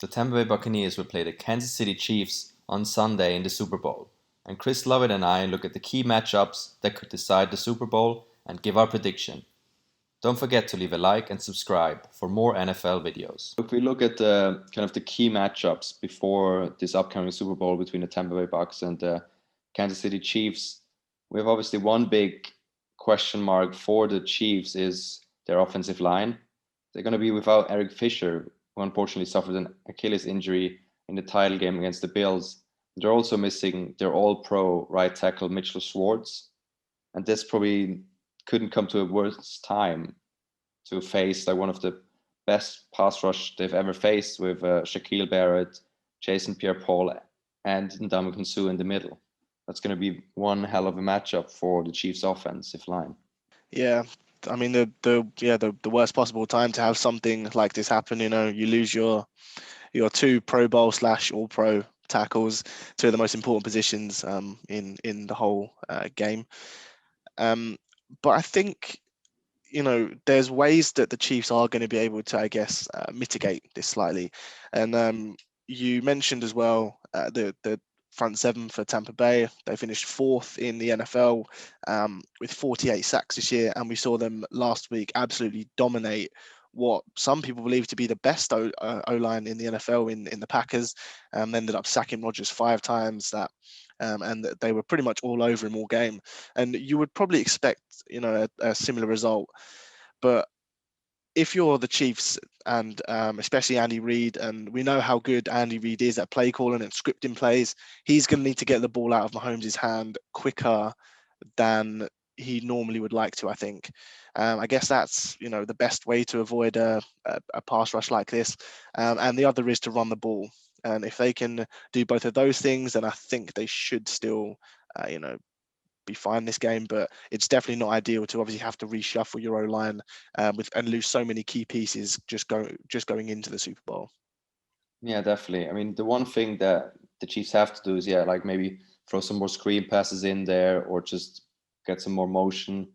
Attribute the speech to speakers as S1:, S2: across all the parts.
S1: The Tampa Bay Buccaneers will play the Kansas City Chiefs on Sunday in the Super Bowl, and Chris Lovitt and I look at the key matchups that could decide the Super Bowl and give our prediction. Don't forget to leave a like and subscribe for more NFL videos.
S2: If we look at the kind of the key matchups before this upcoming Super Bowl between the Tampa Bay Bucks and the Kansas City Chiefs, we have obviously one big question mark for the Chiefs is their offensive line. They're going to be without Eric Fisher, who unfortunately suffered an Achilles injury in the title game against the Bills. They're also missing their all-pro right tackle Mitchell Schwartz, and this probably couldn't come to a worse time to face like one of the best pass rush they've ever faced with Shaquille Barrett, Jason Pierre-Paul, and Ndamukong Suh in the middle. That's going to be one hell of a matchup for the Chiefs' offensive line.
S3: Yeah, I mean the worst possible time to have something like this happen. You lose your two Pro Bowl slash All Pro tackles, two of the most important positions in the whole game. But I think there's ways that the Chiefs are going to be able to, I guess, mitigate this slightly. And you mentioned as well the front seven for Tampa Bay. They finished fourth in the NFL with 48 sacks this year, and we saw them last week absolutely dominate what some people believe to be the best O-line in the NFL in the Packers. They ended up sacking Rodgers 5 times. And they were pretty much all over him all game. And you would probably expect, a similar result. But if you're the Chiefs and especially Andy Reid, and we know how good Andy Reid is at play calling and scripting plays, he's going to need to get the ball out of Mahomes' hand quicker than he normally would like to, I think. I guess that's, the best way to avoid a pass rush like this. And the other is to run the ball. And if they can do both of those things, then I think they should still, be fine this game. But it's definitely not ideal to obviously have to reshuffle your O line and lose so many key pieces just going into the Super Bowl.
S2: Yeah, definitely. I mean, the one thing that the Chiefs have to do is, yeah, like maybe throw some more screen passes in there or just get some more motion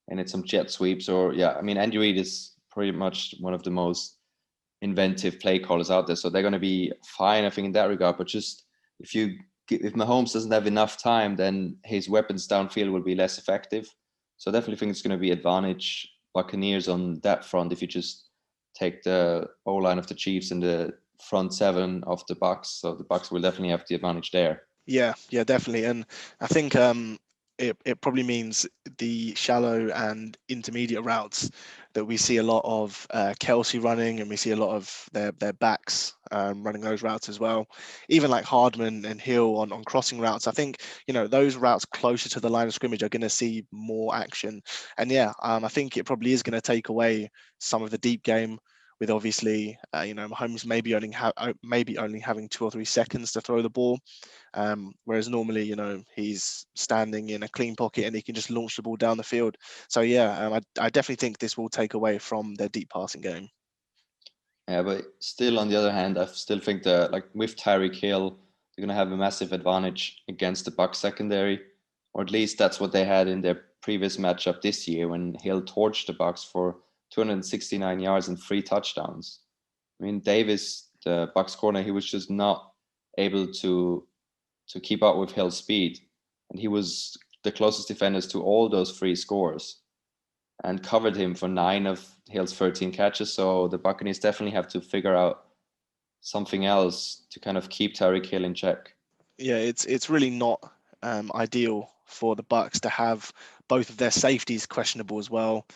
S2: and hit some jet sweeps. Or, yeah, I mean, Andy Reid is pretty much one of the most inventive play callers out there. So they're going to be fine, I think, in that regard. But just if Mahomes doesn't have enough time, then his weapons downfield will be less effective. So I definitely think it's going to be advantage Buccaneers on that front if you just take the O line of the Chiefs and the front seven of the Bucks. So the Bucks will definitely have the advantage there.
S3: Yeah, definitely. And I think it probably means the shallow and intermediate routes that we see a lot of Kelsey running, and we see a lot of their backs running those routes as well. Even like Hardman and Hill on crossing routes. I think those routes closer to the line of scrimmage are going to see more action. And yeah, I think it probably is going to take away some of the deep game. With obviously, Mahomes maybe only having 2 or 3 seconds to throw the ball, whereas normally, he's standing in a clean pocket and he can just launch the ball down the field. So yeah, I definitely think this will take away from their deep passing game.
S2: Yeah, but still, on the other hand, I still think that like with Tyreek Hill, they're gonna have a massive advantage against the Bucks secondary, or at least that's what they had in their previous matchup this year when Hill torched the Bucks for 269 yards and 3 touchdowns. I mean, Davis, the Bucks corner, he was just not able to keep up with Hill's speed, and he was the closest defenders to all those 3 scores and covered him for 9 of Hill's 13 catches. So the Buccaneers definitely have to figure out something else to kind of keep Tyreek Hill in check.
S3: Yeah, it's really not ideal for the Bucks to have both of their safeties questionable as well.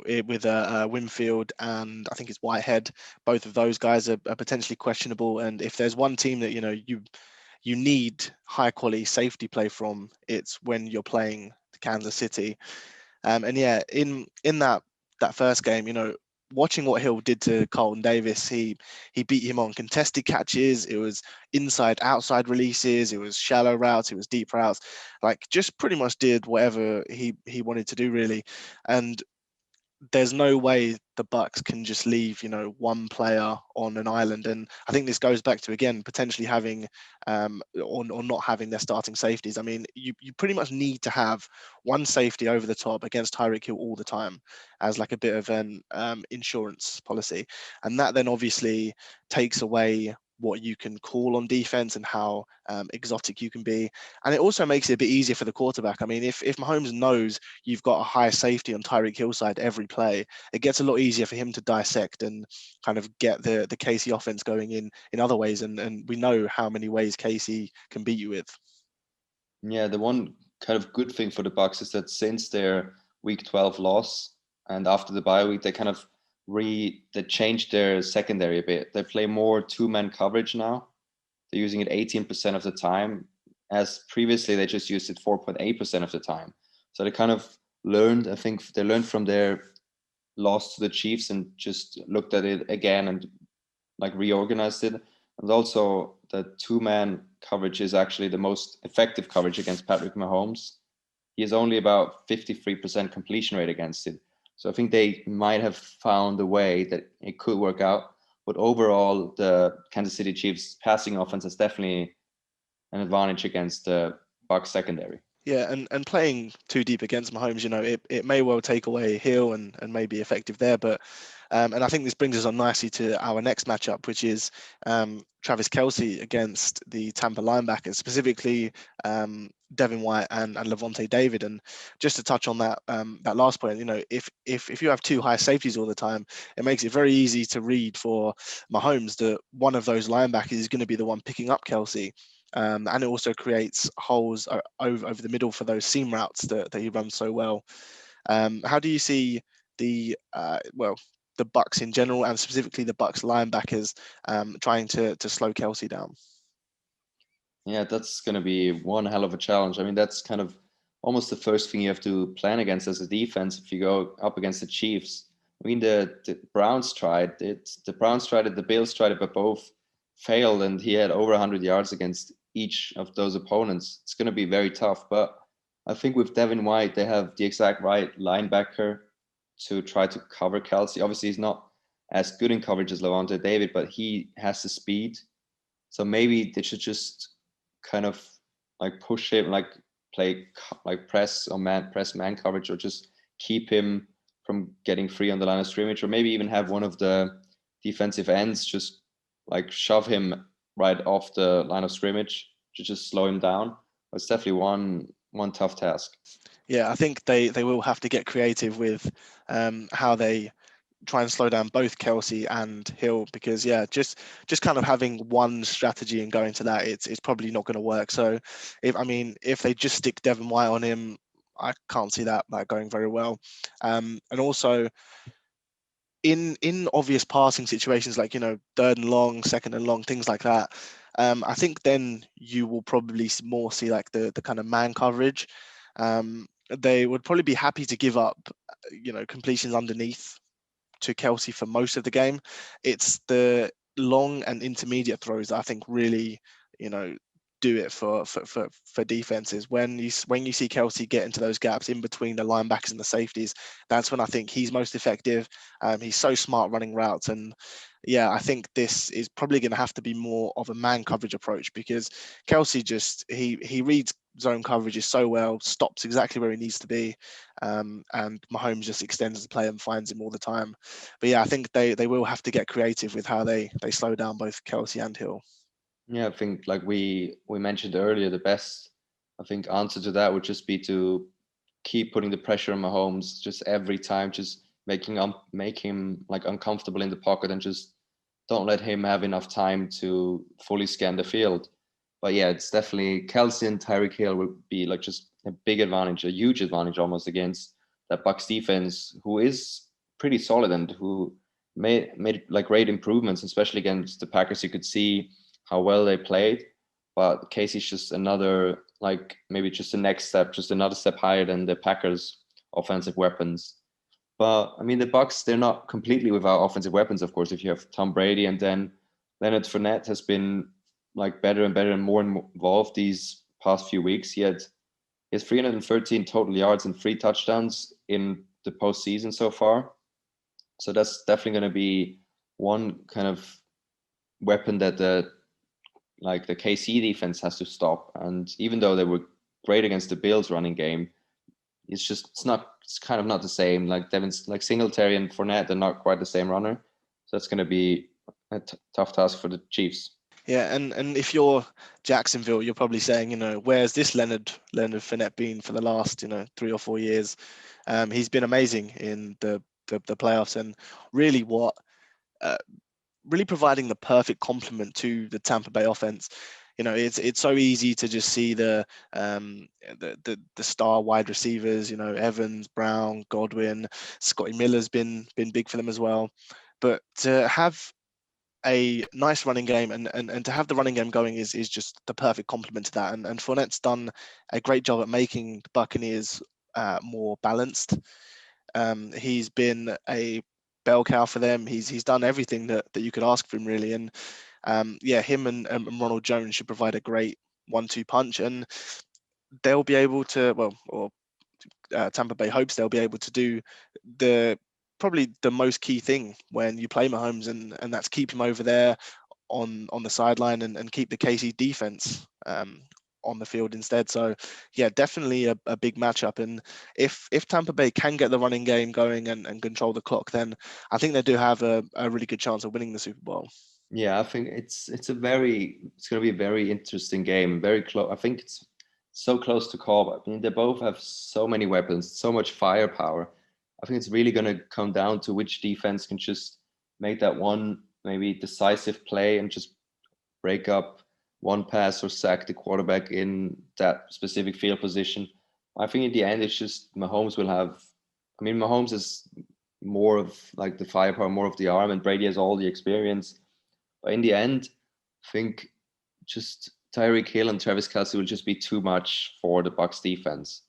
S3: With Winfield and I think it's Whitehead, both of those guys are potentially questionable. And if there's one team that you need high quality safety play from, it's when you're playing Kansas City. And yeah, in that first game, watching what Hill did to Carlton Davis, he beat him on contested catches. It was inside outside releases. It was shallow routes. It was deep routes. Like just pretty much did whatever he wanted to do really. And there's no way the Bucks can just leave, one player on an island. And I think this goes back to, again, potentially having or not having their starting safeties. I mean, you pretty much need to have one safety over the top against Tyreek Hill all the time as like a bit of an insurance policy. And that then obviously takes away what you can call on defense and how exotic you can be. And it also makes it a bit easier for the quarterback. I mean, if Mahomes knows you've got a high safety on Tyreek Hill side every play, it gets a lot easier for him to dissect and kind of get the Casey offense going in other ways. And we know how many ways Casey can beat you with.
S2: Yeah, the one kind of good thing for the Bucks is that since their Week 12 loss and after the bye week, they kind of they changed their secondary a bit. They play more two-man coverage now. They're using it 18% of the time, as previously they just used it 4.8% of the time. So they kind of learned, I think they learned from their loss to the Chiefs and just looked at it again and like reorganized it. And also the two-man coverage is actually the most effective coverage against Patrick Mahomes. He has only about 53% completion rate against it. So I think they might have found a way that it could work out. But overall, the Kansas City Chiefs passing offense is definitely an advantage against the Bucs secondary.
S3: Yeah, and playing too deep against Mahomes, it may well take away Hill and may be effective there. But and I think this brings us on nicely to our next matchup, which is Travis Kelce against the Tampa linebackers, specifically Devin White and Levante David. And just to touch on that that last point, if you have two high safeties all the time, it makes it very easy to read for Mahomes that one of those linebackers is going to be the one picking up Kelce. And it also creates holes over the middle for those seam routes that he runs so well. How do you see the the Bucks in general, and specifically the Bucks linebackers, trying to slow Kelce down?
S2: Yeah, that's going to be one hell of a challenge. I mean, that's kind of almost the first thing you have to plan against as a defense if you go up against the Chiefs. I mean, the Browns tried it. The Browns tried it. The Bills tried it, but both failed. And he had over 100 yards against each of those opponents. It's going to be very tough. But I think with Devin White, they have the exact right linebacker to try to cover Kelce. Obviously, he's not as good in coverage as Levante David, but he has the speed. So maybe they should just kind of like push him, like play like press man coverage, or just keep him from getting free on the line of scrimmage, or maybe even have one of the defensive ends just like shove him right off the line of scrimmage to just slow him down. It's definitely one tough task.
S3: Yeah, I think they will have to get creative with how they try and slow down both Kelce and Hill, because just kind of having one strategy and going to that, it's probably not going to work. So if they just stick Devin White on him, I can't see that going very well. And also in obvious passing situations like third and long, second and long, things like that, I think then you will probably more see like the kind of man coverage. They would probably be happy to give up completions underneath to Kelce for most of the game. It's the long and intermediate throws that I think really, do it for defenses. When you see Kelce get into those gaps in between the linebackers and the safeties, that's when I think he's most effective. He's so smart running routes, and I think this is probably going to have to be more of a man coverage approach, because Kelce just he reads zone coverages so well, stops exactly where he needs to be, and Mahomes just extends the play and finds him all the time. But I think they will have to get creative with how they slow down both Kelce and Hill.
S2: Yeah, I think like we mentioned earlier, the best I think answer to that would just be to keep putting the pressure on Mahomes just every time, just make him like uncomfortable in the pocket, and just don't let him have enough time to fully scan the field. But yeah, it's definitely Kelce and Tyreek Hill would be like just a big advantage, a huge advantage almost against that Bucks defense, who is pretty solid and who made like great improvements, especially against the Packers. You could see how well they played, but Casey's just another, like maybe just the next step, just another step higher than the Packers' offensive weapons. But I mean, the Bucks, they're not completely without offensive weapons, of course. If you have Tom Brady, and then Leonard Fournette has been like better and better and more involved these past few weeks. He has 313 total yards and 3 touchdowns in the postseason so far. So that's definitely going to be one kind of weapon that the KC defense has to stop. And even though they were great against the Bills running game, it's kind of not the same. Like Singletary and Fournette, they're not quite the same runner. So that's going to be a tough task for the Chiefs.
S3: Yeah, and if you're Jacksonville, you're probably saying, where's this Leonard Fournette been for the last, 3 or 4 years? He's been amazing in the playoffs, and really really providing the perfect complement to the Tampa Bay offense. It's so easy to just see the star wide receivers, Evans, Brown, Godwin, Scotty Miller's been big for them as well. But to have a nice running game and to have the running game going is just the perfect complement to that. And Fournette's done a great job at making the Buccaneers more balanced. He's been a bell cow for them. He's done everything that you could ask for him, really. And him and Ronald Jones should provide a great 1-2 punch, and they'll be able to, Tampa Bay hopes they'll be able to do probably the most key thing when you play Mahomes, and that's keep him over there on the sideline and keep the KC defense on the field instead. So yeah, definitely a big matchup. And if Tampa Bay can get the running game going and control the clock, then I think they do have a really good chance of winning the Super Bowl.
S2: Yeah, I think it's going to be a very interesting game, very close. I think it's so close to call, but I mean, they both have so many weapons, so much firepower. I think it's really going to come down to which defense can just make that one maybe decisive play and just break up one pass or sack the quarterback in that specific field position. I think in the end, it's just Mahomes will have. I mean, Mahomes is more of like the firepower, more of the arm, and Brady has all the experience. But in the end, I think just Tyreek Hill and Travis Kelce will just be too much for the Bucks defense.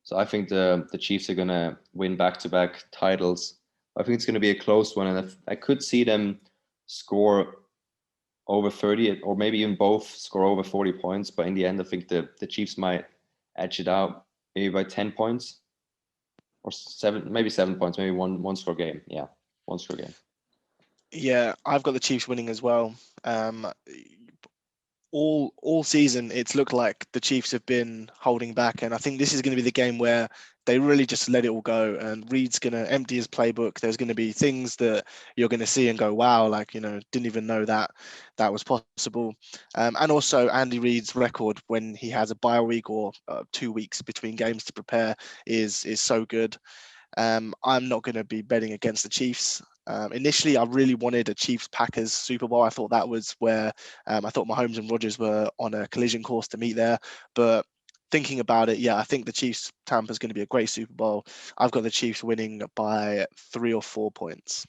S2: So I think the Chiefs are going to win back-to-back titles. I think it's going to be a close one, and I could see them score over 30, or maybe even both score over 40 points. But in the end, I think the Chiefs might edge it out maybe by 10 points or 7 points, maybe one score game. Yeah, one score game.
S3: Yeah, I've got the Chiefs winning as well. All season, it's looked like the Chiefs have been holding back, and I think this is going to be the game where they really just let it all go. And Reed's going to empty his playbook. There's going to be things that you're going to see and go, wow, didn't even know that was possible. And also Andy Reid's record when he has a bye week or 2 weeks between games to prepare is so good. I'm not going to be betting against the Chiefs. Initially, I really wanted a Chiefs-Packers Super Bowl. I thought that was where I thought Mahomes and Rodgers were on a collision course to meet there. But thinking about it, yeah, I think the Chiefs-Tampa is going to be a great Super Bowl. I've got the Chiefs winning by 3 or 4 points.